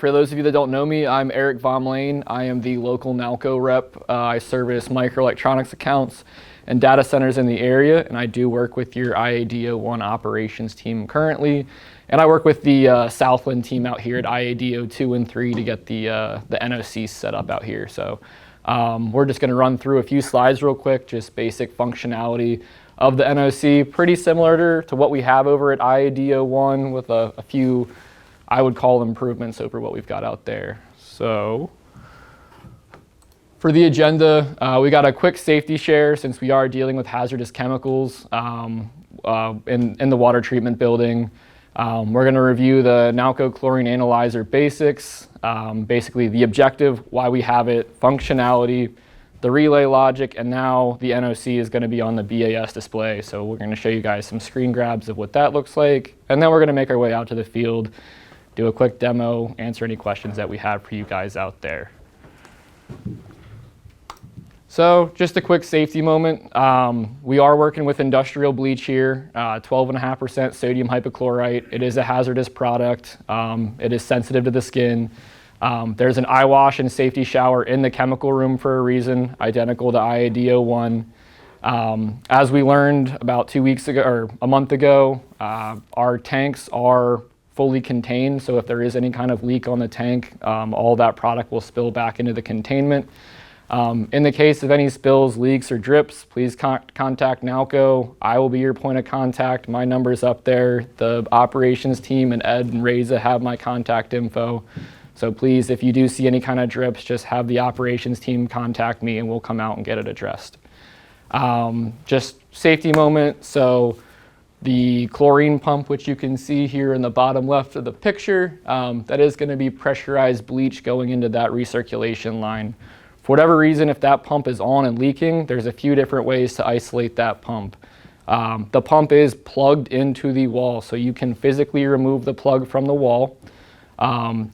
For those of you that don't know me, I'm Eric Von Lane. I am the local NALCO rep. I service microelectronics accounts and data centers in the area, and I do work with your IAD-01 operations team currently. And I work with the Southland team out here at IAD-02 and 3 to get the NOC set up out here. So we're just going to run through a few slides real quick, just basic functionality of the NOC, pretty similar to what we have over at IAD-01 with a few, I would call, improvements over what we've got out there. So for the agenda, we got a quick safety share since we are dealing with hazardous chemicals in the water treatment building. We're going to review the NALCO chlorine analyzer basics, basically the objective, why we have it, functionality, the relay logic, and now the NOC is going to be on the BAS display. So we're going to show you guys some screen grabs of what that looks like, and then we're going to make our way out to the field, do a quick demo, answer any questions that we have for you guys out there. So just a quick safety moment. We are working with industrial bleach here, 12.5% sodium hypochlorite. It is a hazardous product. It is sensitive to the skin. There's an eye wash and safety shower in the chemical room for a reason, identical to IAD-01. As we learned about 2 weeks ago, or a month ago, our tanks are fully contained. So if there is any kind of leak on the tank, all that product will spill back into the containment. In the case of any spills, leaks, or drips, please contact NALCO. I will be your point of contact. My number's up there. The operations team and Ed and Reza have my contact info. So please, if you do see any kind of drips, just have the operations team contact me and we'll come out and get it addressed. Just safety moment. So the chlorine pump, which you can see here in the bottom left of the picture, that is going to be pressurized bleach going into that recirculation line. For whatever reason, if that pump is on and leaking, there's a few different ways to isolate that pump. The pump is plugged into the wall, so you can physically remove the plug from the wall.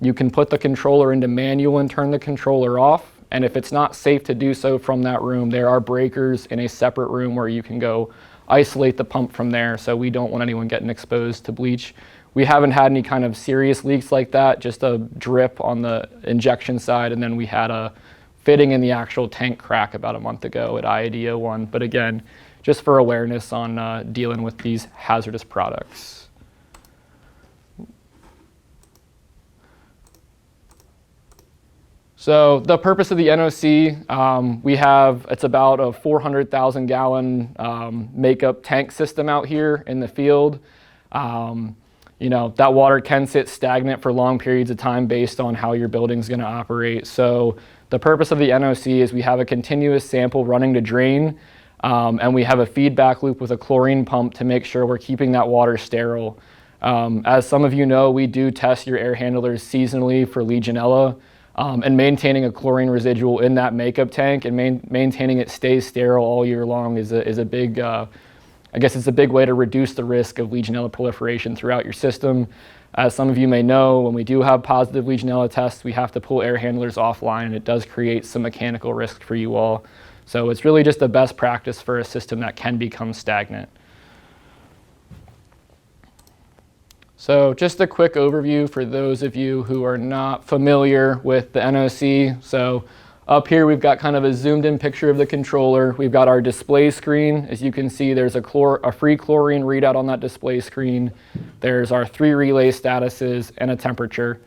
You can put the controller into manual and turn the controller off. And if it's not safe to do so from that room, there are breakers in a separate room where you can go isolate the pump from there. So we don't want anyone getting exposed to bleach. We haven't had any kind of serious leaks like that, just a drip on the injection side. And then we had a fitting in the actual tank crack about a month ago at IAD-01. But again, just for awareness on dealing with these hazardous products. So the purpose of the NOC, it's about a 400,000 gallon makeup tank system out here in the field. That water can sit stagnant for long periods of time based on how your building's going to operate. So the purpose of the NOC is we have a continuous sample running to drain, and we have a feedback loop with a chlorine pump to make sure we're keeping that water sterile. As some of you know, we do test your air handlers seasonally for Legionella. And maintaining a chlorine residual in that makeup tank and maintaining it stays sterile all year long is a big, I guess it's a big way to reduce the risk of Legionella proliferation throughout your system. As some of you may know, when we do have positive Legionella tests, we have to pull air handlers offline, and it does create some mechanical risk for you all. So it's really just the best practice for a system that can become stagnant. So just a quick overview for those of you who are not familiar with the NOC. So up here we've got kind of a zoomed in picture of the controller. We've got our display screen. As you can see, there's a free chlorine readout on that display screen. There's our 3 relay statuses and a temperature.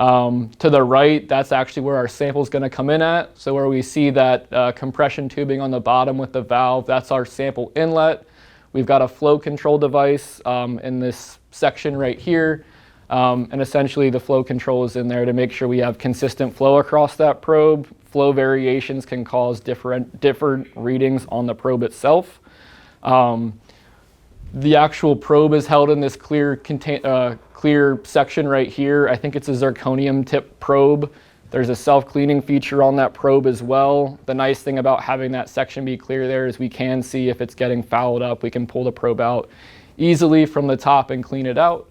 To the right, that's actually where our sample is going to come in at. So where we see that compression tubing on the bottom with the valve, that's our sample inlet. We've got a flow control device in this section right here, and essentially the flow control is in there to make sure we have consistent flow across that probe. Flow variations can cause different readings on the probe itself. The actual probe is held in this clear section right here. I think it's a zirconium tip probe. There's a self-cleaning feature on that probe as well. The nice thing about having that section be clear there is we can see if it's getting fouled up. We can pull the probe out easily from the top and clean it out.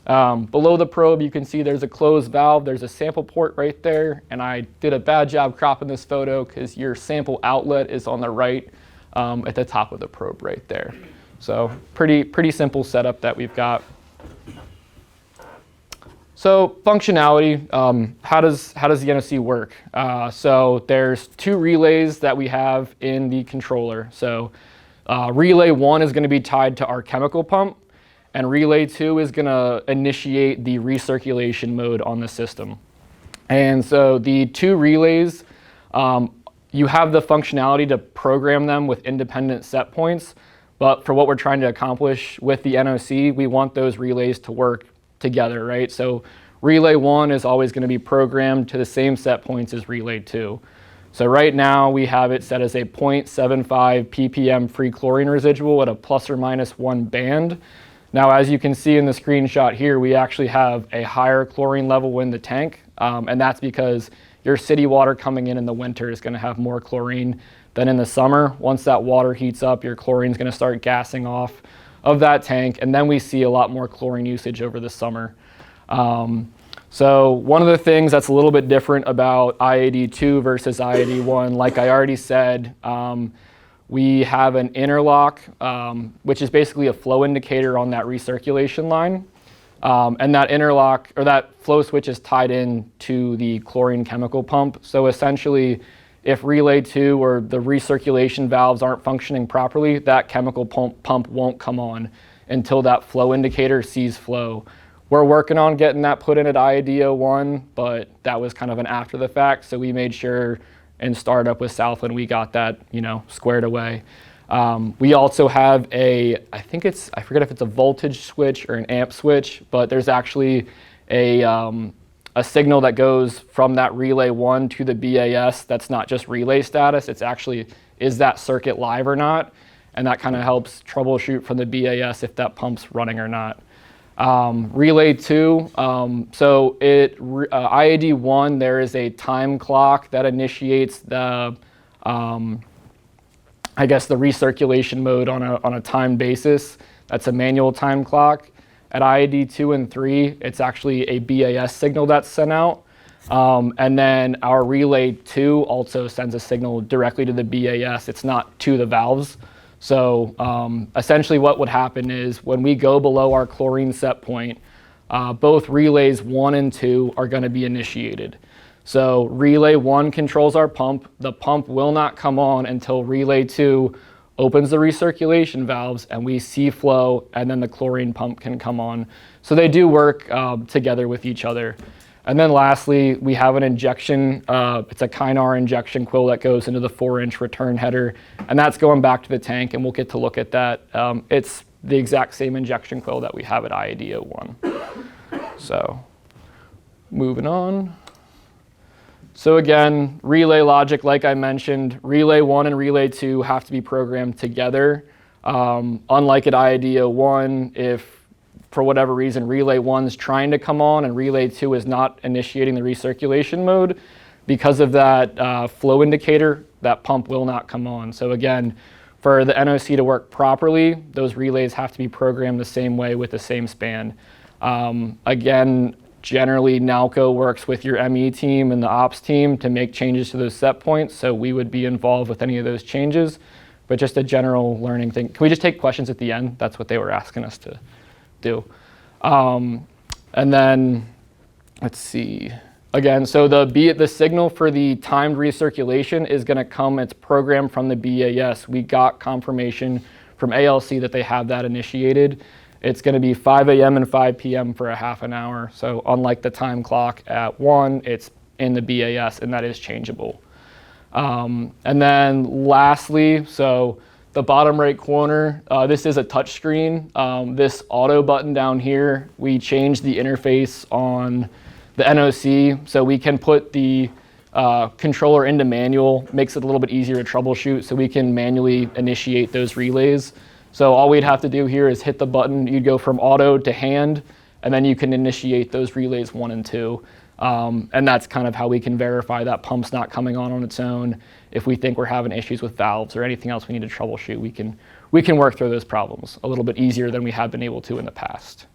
Below the probe, you can see there's a closed valve. There's a sample port right there, and I did a bad job cropping this photo because your sample outlet is on the right at the top of the probe right there. So pretty simple setup that we've got. So functionality, how does the NOC work? So there's two relays that we have in the controller. So relay 1 is going to be tied to our chemical pump, and relay 2 is going to initiate the recirculation mode on the system. And so the two relays, you have the functionality to program them with independent set points, but for what we're trying to accomplish with the NOC, we want those relays to work together, right? So relay 1 is always going to be programmed to the same set points as relay 2. So right now we have it set as a 0.75 ppm free chlorine residual at a ±1 band. Now, as you can see in the screenshot here, we actually have a higher chlorine level in the tank, and that's because your city water coming in the winter is going to have more chlorine than in the summer. Once that water heats up, your chlorine is going to start gassing off of that tank, and then we see a lot more chlorine usage over the summer. So one of the things that's a little bit different about IAD 2 versus IAD 1, like I already said, we have an interlock, which is basically a flow indicator on that recirculation line. And that interlock, or that flow switch, is tied in to the chlorine chemical pump. So essentially, if relay 2 or the recirculation valves aren't functioning properly, that chemical pump won't come on until that flow indicator sees flow. We're working on getting that put in at IAD 1, but that was kind of an after the fact. So we made sure in startup with Southland, we got that, squared away. We also have I forget if it's a voltage switch or an amp switch, but there's actually a signal that goes from that relay 1 to the BAS that's not just relay status, it's actually, is that circuit live or not? And that kind of helps troubleshoot from the BAS if that pump's running or not. Relay 2, so IAD 1, there is a time clock that initiates the, the recirculation mode on a time basis. That's a manual time clock. At IAD 2 and 3, it's actually a BAS signal that's sent out. And then our relay 2 also sends a signal directly to the BAS. It's not to the valves. So essentially what would happen is when we go below our chlorine set point, both relays 1 and 2 are going to be initiated. So relay 1 controls our pump. The pump will not come on until relay 2 opens the recirculation valves and we see flow, and then the chlorine pump can come on. So they do work together with each other. And then lastly, we have an injection, it's a Kynar injection quill that goes into the 4-inch return header, and that's going back to the tank, and we'll get to look at that. It's the exact same injection quill that we have at IAD 1. So moving on. So again, relay logic, like I mentioned, relay 1 and relay 2 have to be programmed together. Unlike at IAD 1, if for whatever reason relay 1 is trying to come on and relay 2 is not initiating the recirculation mode, because of that flow indicator, that pump will not come on. So again, for the NOC to work properly, those relays have to be programmed the same way with the same span. Again, generally Nalco works with your ME team and the ops team to make changes to those set points, so we would be involved with any of those changes, but just a general learning thing. Can we just take questions at the end? That's what they were asking us to do. And then, let's see. Again, so the signal for the timed recirculation is going to come, it's programmed from the BAS. We got confirmation from ALC that they have that initiated. It's going to be 5 a.m. and 5 p.m. for a half an hour. So unlike the time clock at 1, it's in the BAS, and that is changeable. And then lastly, so the bottom right corner, this is a touch screen. This auto button down here, we changed the interface on the NOC, so we can put the controller into manual, makes it a little bit easier to troubleshoot, so we can manually initiate those relays. So all we'd have to do here is hit the button. You'd go from auto to hand, and then you can initiate those relays 1 and 2. And that's kind of how we can verify that pump's not coming on its own. If we think we're having issues with valves or anything else we need to troubleshoot, we can work through those problems a little bit easier than we have been able to in the past.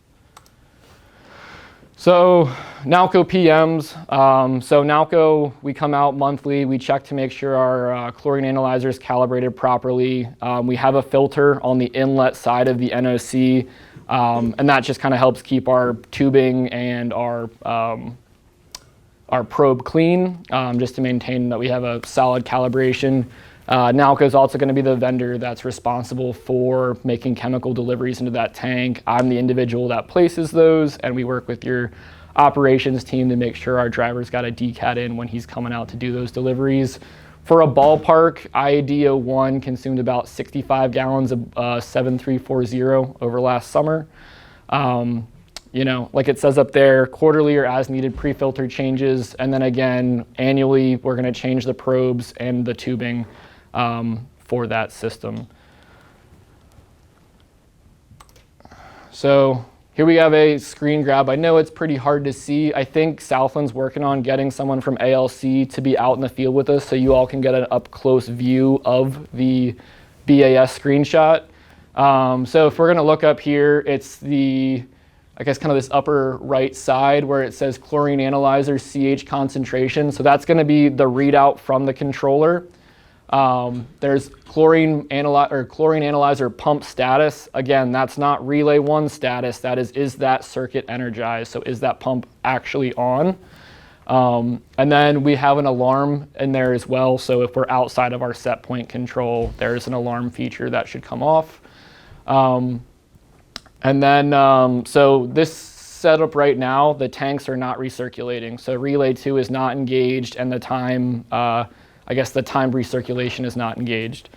So NALCO PMs. So NALCO, we come out monthly. We check to make sure our chlorine analyzer is calibrated properly. We have a filter on the inlet side of the NOC, and that just kind of helps keep our tubing and our probe clean, just to maintain that we have a solid calibration. NALCO is also going to be the vendor that's responsible for making chemical deliveries into that tank. I'm the individual that places those, and we work with your operations team to make sure our driver's got a DCAT in when he's coming out to do those deliveries. For a ballpark, IAD 01 consumed about 65 gallons of 7340 over last summer. You know, like it says up there, quarterly or as needed pre-filter changes, and then again, annually, we're going to change the probes and the tubing for that system. So here we have a screen grab. I know it's pretty hard to see. I think Southland's working on getting someone from ALC to be out in the field with us so you all can get an up-close view of the BAS screenshot. So if we're going to look up here, it's the, I guess, kind of this upper right side where it says chlorine analyzer CH concentration. So that's going to be the readout from the controller. There's chlorine analyzer pump status. Again, that's not relay 1 status. That is that circuit energized? So is that pump actually on? And then we have an alarm in there as well. So if we're outside of our set point control, there's an alarm feature that should come off. And then, so this setup right now, the tanks are not recirculating. So relay 2 is not engaged, and the time, I guess the timed recirculation is not engaged.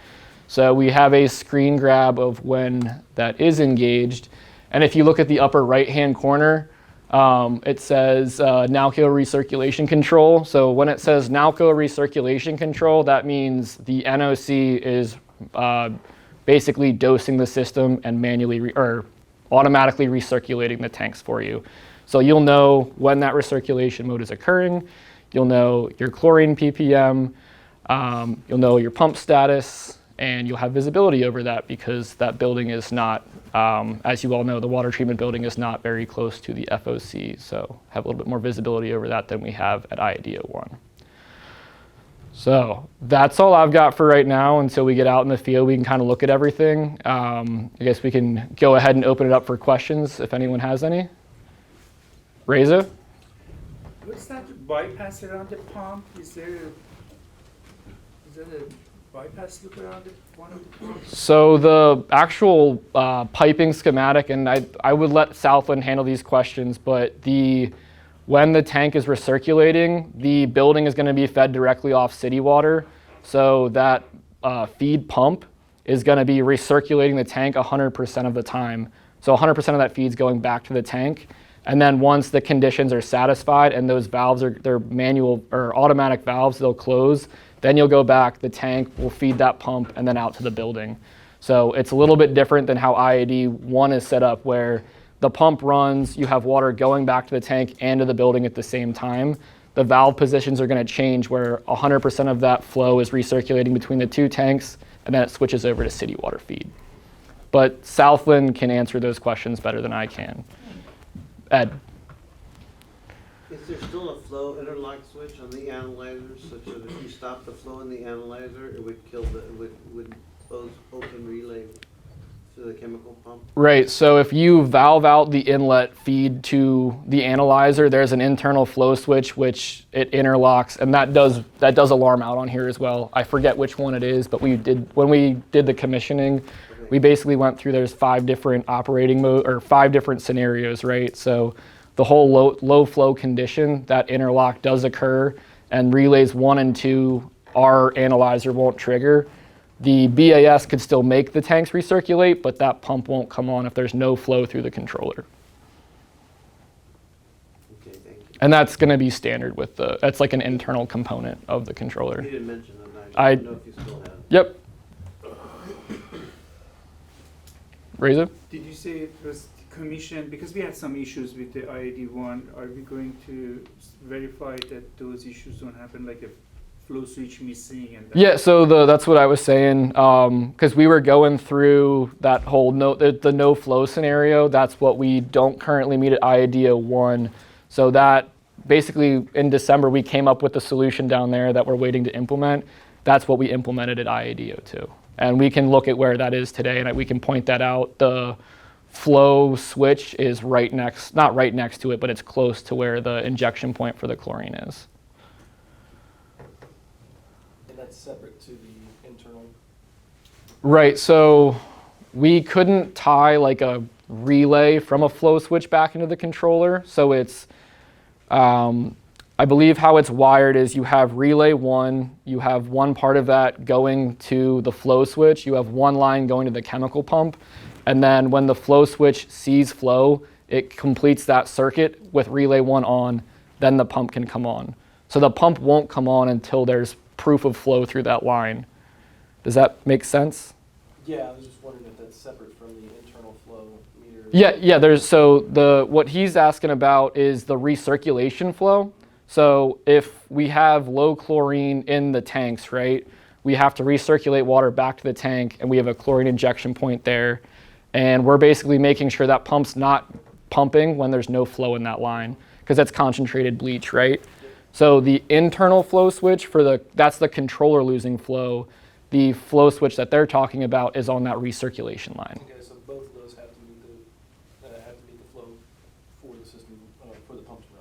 So we have a screen grab of when that is engaged. And if you look at the upper right-hand corner, it says NALCO recirculation control. So when it says NALCO recirculation control, that means the NOC is basically dosing the system and manually or automatically recirculating the tanks for you. So you'll know when that recirculation mode is occurring. You'll know your chlorine ppm. You'll know your pump status, and you'll have visibility over that because that building is not, as you all know, the water treatment building is not very close to the FOC. So have a little bit more visibility over that than we have at IAD 01. So that's all I've got for right now. Until we get out in the field, we can kind of look at everything. I guess we can go ahead and open it up for questions if anyone has any. Reza? What's that bypass around the pump? Is there a bypass loop around one of the pumps? So the actual piping schematic, and I would let Southland handle these questions, but when the tank is recirculating, the building is going to be fed directly off city water. So that feed pump is going to be recirculating the tank 100% of the time. So 100% of that feed's going back to the tank. And then once the conditions are satisfied and those valves they're manual or automatic valves, they'll close. Then you'll go back, the tank will feed that pump and then out to the building. So it's a little bit different than how IAD 1 is set up, where the pump runs, you have water going back to the tank and to the building at the same time. The valve positions are going to change where 100% of that flow is recirculating between the two tanks, and then it switches over to city water feed. But Southland can answer those questions better than I can. Ed? Is there still a flow interlock switch on the analyzer such that if you stop the flow in the analyzer, it would kill would close open relay to the chemical pump? Right, so if you valve out the inlet feed to the analyzer, there's an internal flow switch which it interlocks, and that does alarm out on here as well. I forget which one it is, but when we did the commissioning, we basically went through, there's 5 different operating mode or 5 different scenarios, right? So the whole low flow condition, that interlock does occur, and relays 1 and 2, our analyzer won't trigger. The BAS could still make the tanks recirculate, but that pump won't come on if there's no flow through the controller. Okay, thank you. And that's going to be standard with that's like an internal component of the controller. You didn't mention that. I don't know if you still have it. Yep. Reza? Did you say it was commissioned? Because we had some issues with the IAD 1. Are we going to verify that those issues don't happen, like the flow switch missing and. Yeah, so that's what I was saying, because we were going through that whole the no flow scenario. That's what we don't currently meet at IAD 1. So that basically in December we came up with a solution down there that we're waiting to implement. That's what we implemented at IAD 2. And we can look at where that is today, and we can point that out. The flow switch is right next, not right next to it, but it's close to where the injection point for the chlorine is. And that's separate to the internal. Right, so we couldn't tie like a relay from a flow switch back into the controller. So it's, I believe how it's wired is you have relay 1, you have one part of that going to the flow switch, you have one line going to the chemical pump, and then when the flow switch sees flow, it completes that circuit with relay 1 on, then the pump can come on. So the pump won't come on until there's proof of flow through that line. Does that make sense? Yeah, I was just wondering if that's separate from the internal flow meter. Yeah, what he's asking about is the recirculation flow. So if we have low chlorine in the tanks, right, we have to recirculate water back to the tank, and we have a chlorine injection point there. And we're basically making sure that pump's not pumping when there's no flow in that line, because that's concentrated bleach, right? So the internal flow switch that's the controller losing flow. The flow switch that they're talking about is on that recirculation line. Okay, so both of those have to meet the flow for the system, for the pump to run.